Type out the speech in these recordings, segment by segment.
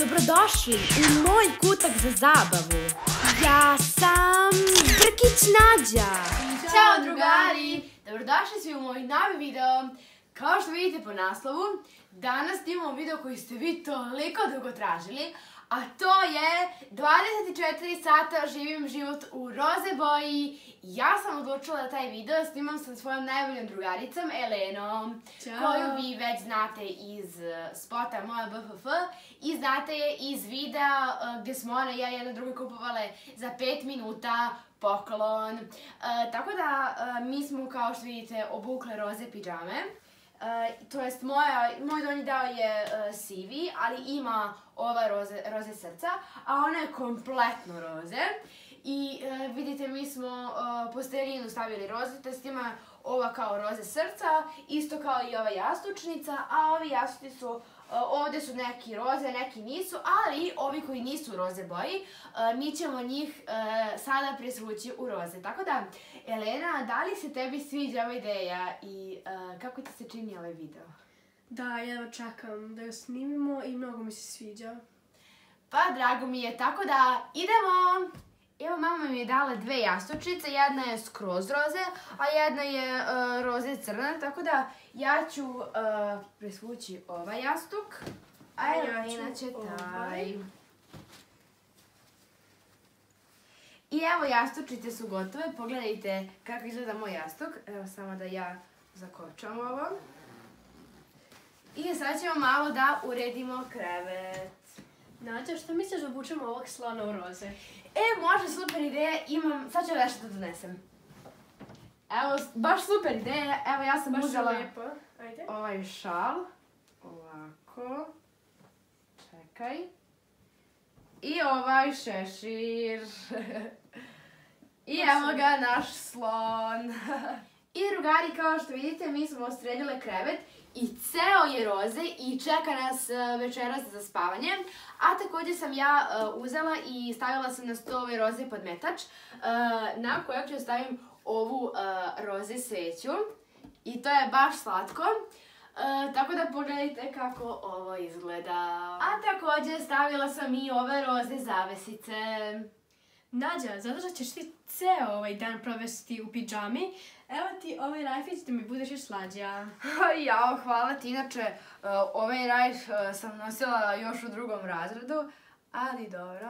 Dobrodošli u moj kutak za zabavu. Ja sam Brkić Nađa. Ćao drugari! Dobrodošli svi u moj novi video. Kao što vidite po naslovu, danas imamo video koji ste vi toliko dugo tražili, a to je 24 sata živim život u roze boji. Ja sam odlučila da taj video snimam sa svojom najboljom drugaricom Elenom, koju vi već znate iz spota Moja BFF i znate je iz videa gdje smo ona i ja jedna druga kupovale za 5 minuta poklon. Tako da mi smo, kao što vidite, obukle roze pidžame. To jest moj donji deo je sivi, ali ima ova roze srca, a ona je kompletno roze. I vidite, mi smo po sterinu stavili roze, to jest ima ova kao roze srca, isto kao i ova jastučnica, a ovi jastučni su, ovdje su neki roze, neki nisu, ali ovi koji nisu roze boji, mi ćemo njih sada presvući u roze. Tako da, Elena, da li se tebi sviđa ova ideja i kako ti se čini ovaj video? Da, jedva čekam da ga snimimo i mnogo mi se sviđa. Pa, drago mi je, tako da idemo! Evo, mama mi je dala dve jastučnice, jedna je skroz roze, a jedna je roze crna, tako da ja ću presvući ovaj jastuk, a Elena će taj. I evo, jastučnice su gotove, pogledajte kako izgleda moj jastuk. Evo, samo da ja zakočam ovo. I sad ćemo malo da uredimo krevet. Nađa, što misliš da obučemo ovog slona u roze? Može, super ideja, imam, sad ću nešto da donesem. Evo, baš super ideja, evo ja sam uzela ovaj šal, ovako, čekaj, i ovaj šešir, i evo ga naš slon. I drugari, kao što vidite, mi smo sredile krevet i ceo je roze i čeka nas večeras za spavanje. A također sam ja uzela i stavila sam na sto ove roze podmetač, na kojeg ću stavim ovu roze sveću. I to je baš slatko. Tako da pogledajte kako ovo izgleda. A također stavila sam i ove roze zavesice. Nađa, zato što ćeš ti ceo ovaj dan provesti u pidžami, evo ti ovaj rajfić da mi budeš još slađa. Jao, hvala ti, inače ovaj rajf sam nosila još u 2. razredu, ali dobro,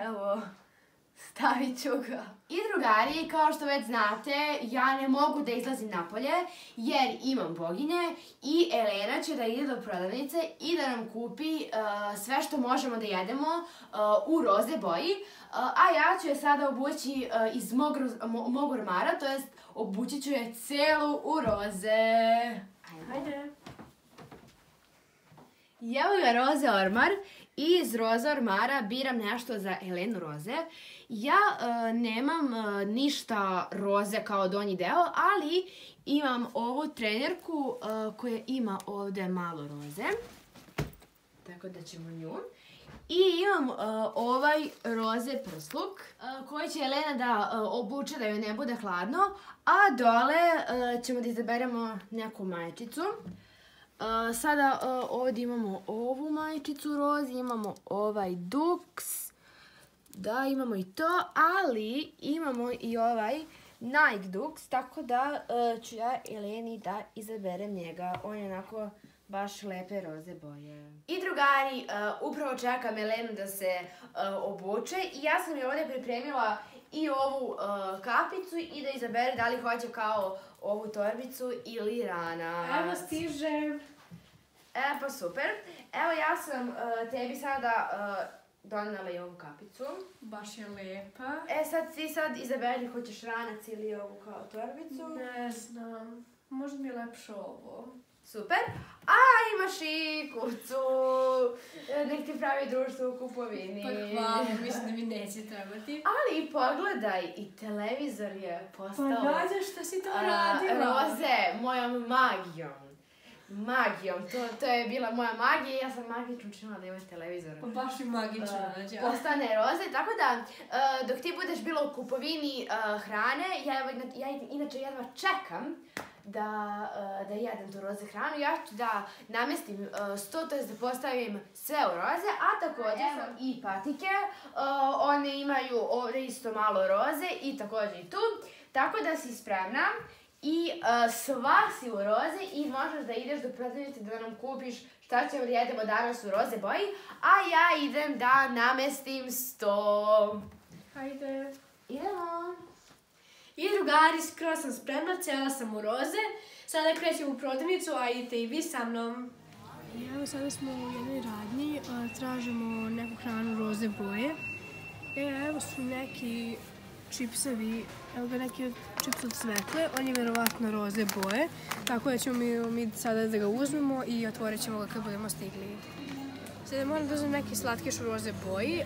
evo, stavit ću ga. I drugari, kao što već znate, ja ne mogu da izlazim napolje jer imam boginje i Elena će da ide do prodavnice i da nam kupi sve što možemo da jedemo u roze boji, a ja ću je sada obući iz mog ormara, to jest obući ću je celu u roze. Hajde. I evo ga roze ormar i iz roze ormara biram nešto za Elenu roze. Ja nemam ništa roze kao donji deo, ali imam ovu trenerku koja ima ovdje malo roze. Tako da ćemo nju. I imam ovaj roze prsluk koji će Elena da obuče da joj ne bude hladno, a dole ćemo da izaberemo neku majčicu. Sada ovdje imamo ovu majčicu rozi, imamo ovaj duks, da imamo i to, ali imamo i ovaj Nike duks, tako da ću ja Eleni da izaberem njega, on je onako baš lepe roze boje. I drugari, upravo čekam Elenu da se obuče i ja sam je ovdje pripremila i ovu kapicu i da izabere da li hoće kao ovu torbicu ili ranac. Evo stižem. Pa super. Evo ja sam tebi sada donela i ovu kapicu. Baš je lepa. Sad ti izaberi hoćeš ranac ili ovu kao torbicu. Ne znam, možda mi je lepše ovo. Super. A imaš i kucu. Nek ti pravi društvo u kupovini. Pa hvala, mislim da mi neće trebati. Ali pogledaj, i televizor je postao Pa Nađa, šta si to radila? roze, mojom magijom. magijom. To je bila moja magija i ja sam magično učinila da imam televizor. Pa baš i magično, Nađa. Postane roze, tako da dok ti budeš bila u kupovini hrane, ja inače jedva čekam da jedem tu roze hranu. Ja ću da namestim sto, to je da postavim sve u roze, a također sam i patike. One imaju ovdje isto malo roze i također i tu. Tako da si spremna i sva si u roze i možeš da ideš do prodavnice da nam kupiš šta ćemo da jedemo danas u roze boji, a ja idem da namestim sto. Hajde. Idemo. I drugari, skoro sam spremna, cijela sam u roze. Sada krećem u prodavnicu, a idete i vi sa mnom. Evo, sada smo u jednoj radnji, tražimo neku hranu roze boje. Evo su neki čipsovi, evo ga neki čips od Cvetle, on je verovatno roze boje, tako da ćemo mi sada da ga uzmemo i otvorit ćemo ga kad budemo stigli. Sada moram da uzmem neki slatkiš u roze boji.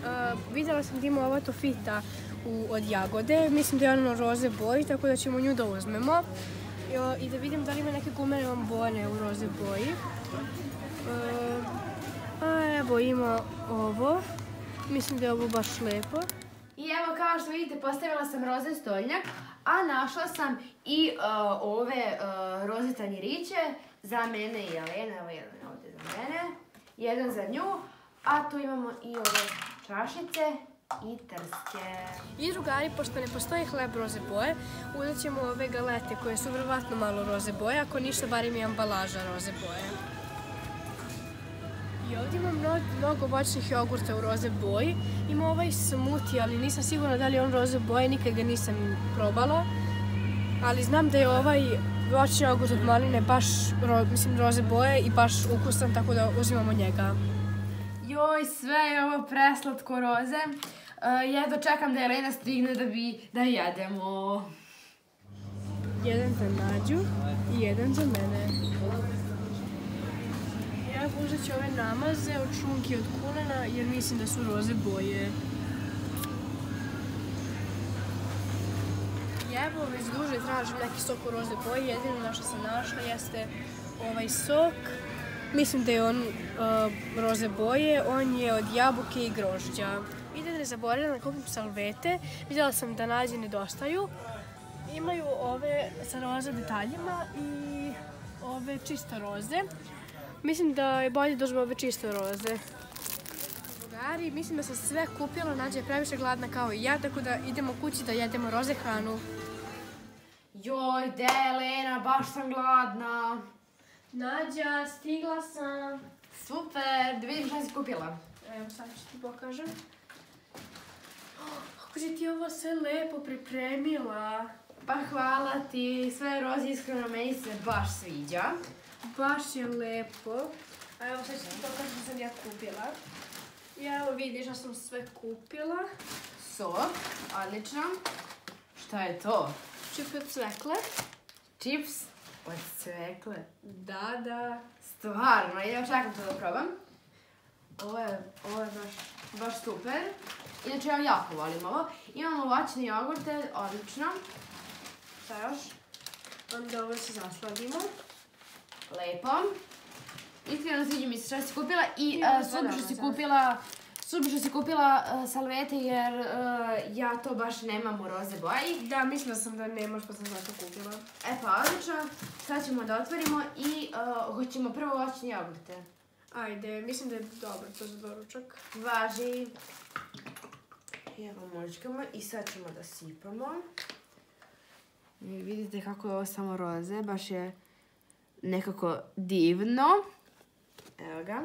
Vidjela sam da ima ova tofita od jagode, mislim da je ona roze boji, tako da ćemo nju da uzmemo. I da vidim da li ima neke gumene bombone u roze boji. Evo ima ovo, mislim da je ovo baš lepo. I evo kao što vidite postavila sam roze stolnjak, a našla sam i ove roze tanjiriće za mene i Jelena. Evo jedan je ovdje za mene, jedan za nju, a tu imamo i ove čašice i trske. I drugari, pošto ne postoji hleb roze boje, uzet ćemo ove galete koje su verovatno malo roze boje, ako ništa barem je ambalaža roze boje. I ovdje ima mnogo voćnih jogurta u roze boji. Ima ovaj smoothie, ali nisam sigurna da li je on roze boje, nikad ga nisam probala. Ali znam da je ovaj voćni jogurt od maline baš roze boje i baš ukusan, tako da uzimamo njega. Joj, sve je ovo preslatko roze. Jedva čekam da Jelena stigne da jedemo. Jedan za Nađu i jedan za mene. Ja uzet ću ove namaze od šunke i od kulena jer mislim da su roze boje. I evo već duže tražim neki sok u roze boje, jedino na što sam našla jeste ovaj sok. Mislim da je on roze boje, on je od jabuke i grožđa. I da ne zaboravim da kupim salvete, vidjela sam da Nađi nedostaju. Imaju ove sa roza detaljima i ove čisto roze. Mislim da je bolje da uzmem ove čisto roze. Drugari, mislim da sam sve kupila, Nađa je previše gladna kao i ja, tako da idemo kući da jedemo roze hranu. Joj, de Jelena, baš sam gladna. Nađa, stigla sam. Super, da vidim šta si kupila. Evo sad ću ti pokažem. Kako si ti ovo sve lepo pripremila. Pa hvala ti, sve roze iskreno meni se baš sviđa. Baš je lepo. A evo sad ću ti pokažem što sam ja kupila. I evo vidiš da sam sve kupila. Sok, odlično. Šta je to? Čips od Cvekle. Čips od Cvekle. Da. Stvarno, ja čekam to da probam. Ovo je baš super. Inače ja jako volim ovo. Imamo voćne jogurte, odlično. Šta još? Onda ovo se zasladimo. Lepo. Iskreno sviđa mi se šta si kupila i super što si kupila salvete jer ja to baš nemam u roze boji. Da, mislila sam da nemaš pa sam zato kupila. E pa odlično, sad ćemo da otvorimo i hoćemo prvo voćne jogurte. Ajde, mislim da je dobro to za doručak. Važi. Evo mučkamo i sad ćemo da sipamo. I vidite kako je ovo samo roze, baš je nekako divno. Evo ga.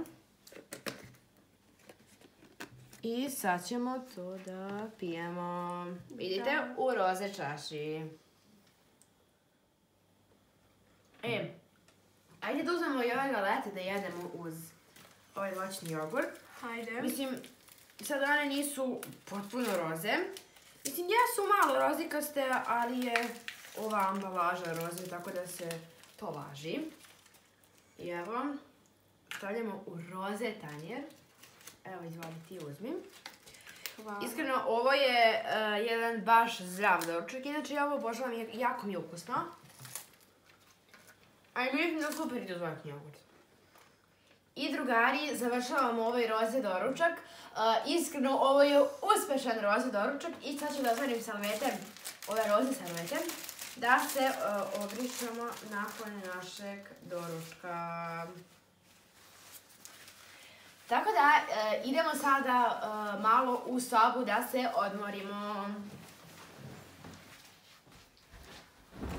I sad ćemo to da pijemo. Vidite, u roze čaši. Ajde da uzmemo i ove galete da jedemo uz ovaj voćni jogurt. Hajde. Mislim, sad one nisu potpuno roze. Mislim, jesu malo rozikaste, ali je ova ambalaža roze, tako da se to važi. I evo, stavljamo u roze tanjer. Evo, izvoli ti uzmi. Hvala. Iskreno, ovo je jedan baš zdrav doručak. Inače, ja ovo obožavam, jako mi je ukusno. Aj mislim da super ide uz ovakvi jogurt. I drugari, završavamo ovaj roze doručak. Iskreno, ovo je uspešan roze doručak i sad ću da otvorim salvete, ove roze salvete, da se obrišemo nakon našeg doručka. Tako da, idemo sada malo u sobu da se odmorimo.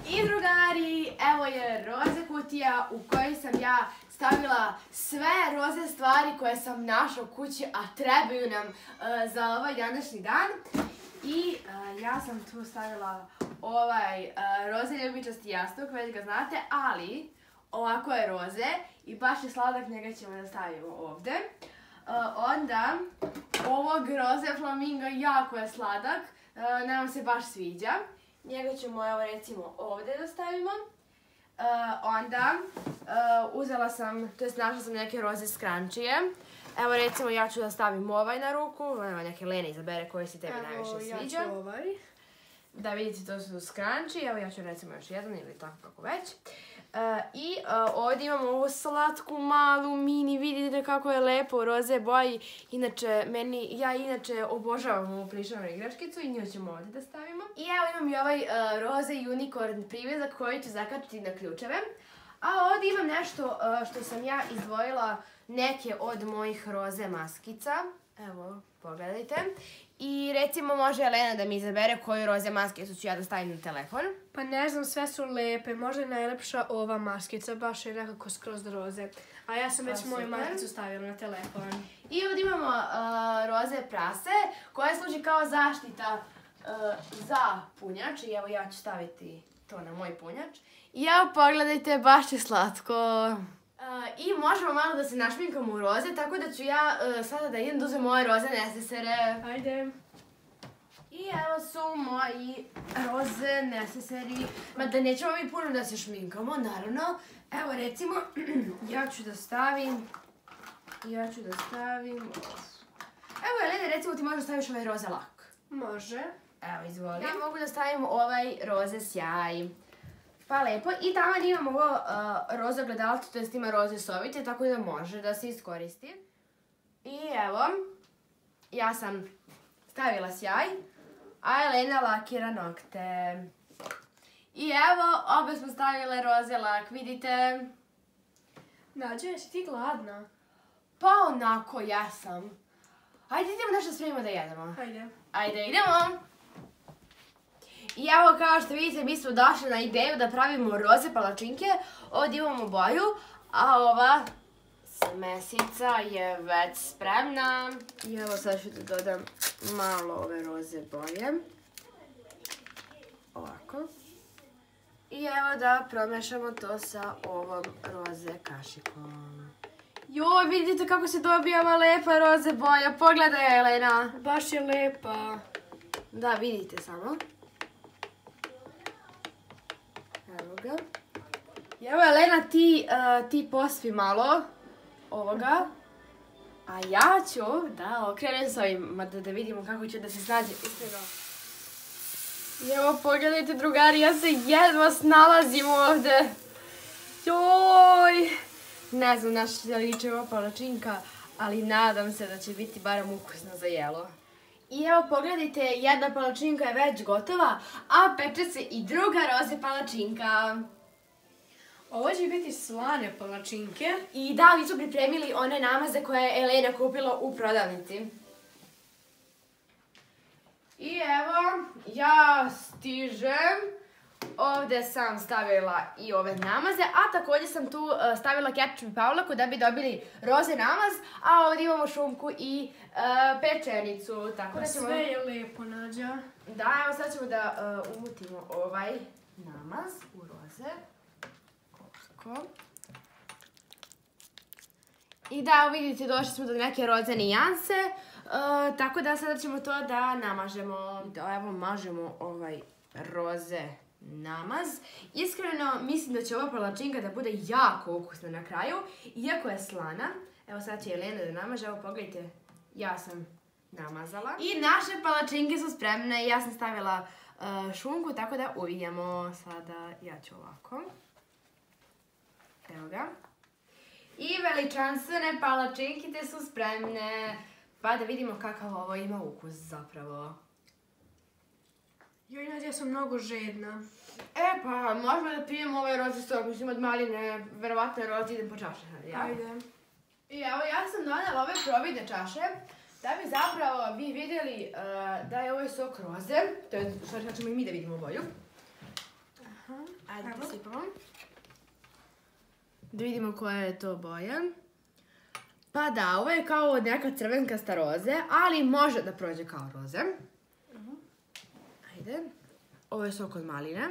I drugari, evo je roze kutija u kojoj sam ja stavila sve roze stvari koje sam našla u kući, a trebaju nam za ovaj današnji dan. I ja sam tu stavila ovaj roze ljubičasti jastuk, već ga znate, ali ovako je roze i baš je sladak, njega ćemo da stavimo ovde. Onda ovog roze flaminga jako je sladak, nam se baš sviđa. Njega ćemo, evo recimo, ovde da stavimo. Onda uzela sam, to jest našla sam neke roze skrančije. Evo recimo ja ću da stavim ovaj na ruku, evo neke Lena izabere koji se tebi najviše sviđa. Evo ja ću ovaj. Da vidite, to su skranči, evo ja ću recimo još jedan ili tako kako već. I ovdje imamo ovu slatku malu mini, vidite kako je lepo u roze boji. Inače, ja inače obožavam ovu plišanu igračkicu i nju ćemo ovdje da stavimo. I evo imam i ovaj roze unicorn privezak koji ću zakačiti na ključeve. A ovdje imam nešto što sam ja izdvojila, neke od mojih roze maskica. Evo, pogledajte. I recimo može Elena da mi izabere koju roze maskicu ću ja da stavim na telefon. Pa ne znam, sve su lepe. Možda je najlepša ova maskica, baš je nekako skroz roze. A ja sam već moju maskicu stavila na telefon. I ovdje imamo roze prase koja služi kao zaštita za punjač. I evo ja ću staviti to na moj punjač. I evo pogledajte, baš je slatko. I možemo malo da se našminkamo u roze, tako da ću ja sada da idem da uzem moje roze nesesere. Ajde. I evo su moji roze neseseri. Mada nećemo mi puno da se šminkamo, naravno. Evo recimo, ja ću da stavim... Evo Elena, recimo ti možda staviš ovaj roze lak. Može. Evo, izvoli. Ja mogu da stavim ovaj roze sjaj. Pa lepo. I tamo imam ovo roze ogledalce, to jest ima roze sovite, tako da može da se iskoristi. I evo, ja sam stavila sjaj, a Elena lakira nokte. I evo, obe smo stavile roze lak, vidite? Nađe, jesi ti gladna? Pa onako, ja sam. Ajde, idemo nešto spremimo da jedemo. Ajde. Ajde, idemo! I evo, kao što vidite, mi smo došli na ideju da pravimo roze palačinke. Ovdje imamo boju, a ova smesica je već spremna. I evo sad ću da dodam malo ove roze boje. Ovako. I evo da promešamo to sa ovom roze kašikom. Joj, vidite kako se dobija ova lepa roze boja. Pogledaj, Elena. Baš je lepa. Da, vidite samo. Evo ga. I evo, Elena, ti pospi malo ovoga. A ja ću da okrenem s ovim, mada da vidimo kako ću da se snađe. I evo, pogledajte, drugari, ja se jedva snalazim ovde. Joj! Ne znam na što liči ova palačinka, ali nadam se da će biti barem ukusna za jelo. I evo, pogledajte, jedna palačinka je već gotova, a peče se i druga roze palačinka. Ovo će biti slane palačinke. I da, mi su pripremili one namaze koje je Elena kupila u prodavnici. I evo, ja stižem. Ovdje sam stavila i ove namaze, a također sam tu stavila ketčup i pavlaku da bi dobili roze namaz, a ovdje imamo šunku i pečenicu. Tako da ćemo... Sve je lepo, Nađa. Da, evo sad ćemo da umutimo ovaj namaz u roze. Ovako. I da, vidite, došli smo do neke roze nijanse, tako da sada ćemo to da namažemo. Da, evo mažemo ovaj roze namaz. Iskreno, mislim da će ova palačinka da bude jako ukusna na kraju, iako je slana. Evo sad će Elena da namaže, evo pogledajte, ja sam namazala. I naše palačinke su spremne, ja sam stavila šunku, tako da uvijemo. Sada ja ću ovako. Evo ga. I veličanstvene palačinkice su spremne. Pa da vidimo kakav ovo ima ukus zapravo. Joj, Nađa, ja sam mnogo žedna. Pa možemo da pijemo ovaj roze sok, mislim od maline, verovatno je roze, idem po čaše. Ajde. I evo, ja sam donela ove probidne čaše, da bi zapravo vi vidjeli da je ovaj sok roze. To je što ćemo i mi da vidimo boju. Ajde, posipamo. Da vidimo koja je to boja. Pa da, ovo je kao neka crvenkasta roze, ali može da prođe kao roze. Ajde. Ovo je sok od maline.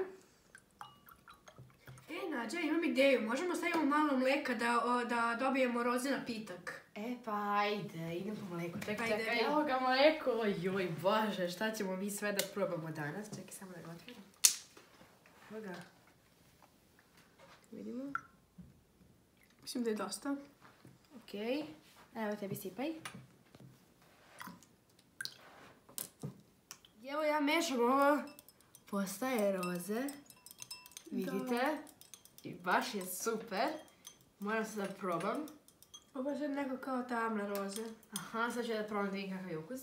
Nađa, imam ideju. Možemo stavimo malo mleka da dobijemo roze napitak. Pa ajde, idem po mleku. Čekaj, Ajde. evo ga mleko. Joj, bože, šta ćemo mi sve da probamo danas? Čekaj, samo da ga otvorim. Evo ga. Vidimo. Mislim da je dosta. Okej. Evo tebi sipaj. Evo ja mešam ovo. Postaje roze. Vidite? I baš je super. Moram se da probam. Ovo je sad neko kao tamna roze. Aha, sad ću da probam da vidim kakav je ukus.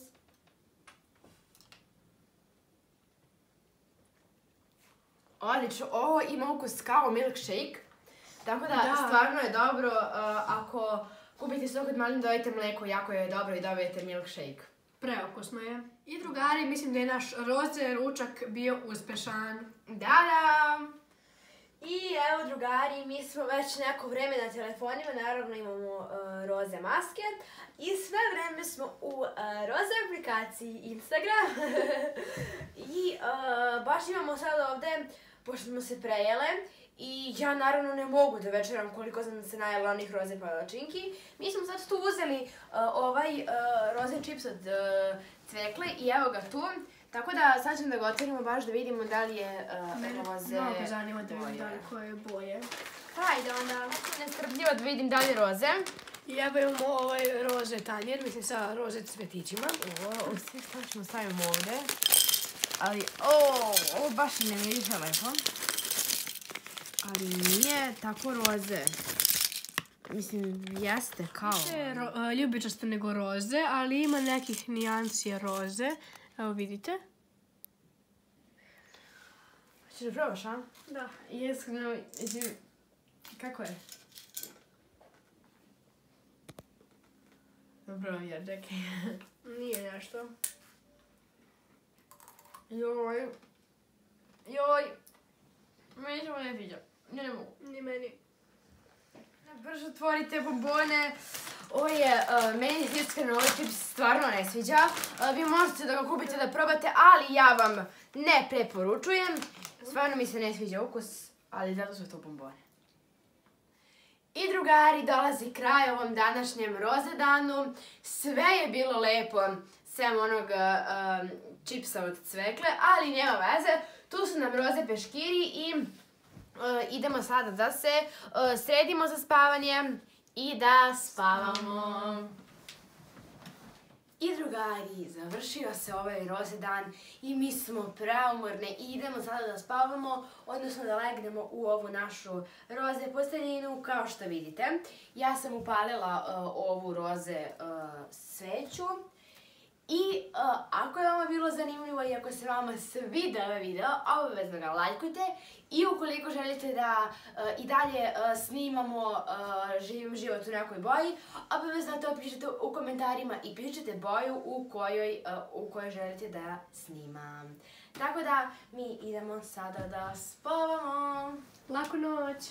Odlično, ovo ima ukus kao milkshake. Tako da, stvarno je dobro ako kupite sok od maline, dodajte mleko, jako je dobro i dobijete milkshake. Preokusno je. I drugari, mislim da je naš roze ručak bio uspešan. Da! I evo drugari, mi smo već neko vreme na telefonima, naravno imamo roze maske i sve vreme smo u roze aplikaciji Instagram. I baš imamo sad ovde, pošto smo se prejele, i ja naravno ne mogu da večeram koliko sam se najela onih roze palačinki. Mi smo sad tu uzeli ovaj roze čips od cvekle i evo ga tu. Tako da sad ćemo da ga otvorimo baš da vidimo da li je roze boje. Mnogo zanima da vidim da li koje boje. Hajde onda, nestrpljivo da vidim da li je roze. I evo imamo ovaj roze tanjer, mislim sa roze cvetićima. Ovo sve što ćemo stavimo ovde. Ali, ovo baš ne miriše lepo. Ali nije tako roze. Mislim, jeste kao. Više ljubičasto nego roze, ali ima nekih nijansi roze. Evo vidite. Hoćeš da probaš, a? Da. Iskreno, kako je? Dobro, ja čekaj. Nije nešto. Joj. Meni se ovo ne sviđa. Ne mogu. Ni meni. Brzo otvorite bombone. Ovo je, meni se iskreno ovaj čips stvarno ne sviđa. Vi možete da ga kupite da probate, ali ja vam ne preporučujem. Stvarno mi se ne sviđa ukus, ali zato su to bombone. I drugari, dolazi kraj ovom današnjem roze danu. Sve je bilo lepo, sem onog čipsa od cvekle, ali nema veze. Tu su nam roze peškiri i idemo sada da se sredimo za spavanje i da spavamo. I drugari, završio se ovaj roze dan i mi smo preumorne i idemo sada da spavamo, odnosno da legnemo u ovu našu roze posteljinu. Kao što vidite, ja sam upalila ovu roze sveću. I ako je vama bilo zanimljivo i ako se vama svidio ovaj video, obavezno ga lajkujte. I ukoliko želite da i dalje snimamo Živim život u nekoj boji, obavezno to pišete u komentarima i pišete boju u kojoj želite da snimam. Tako da mi idemo sada da spavamo. Laku noć!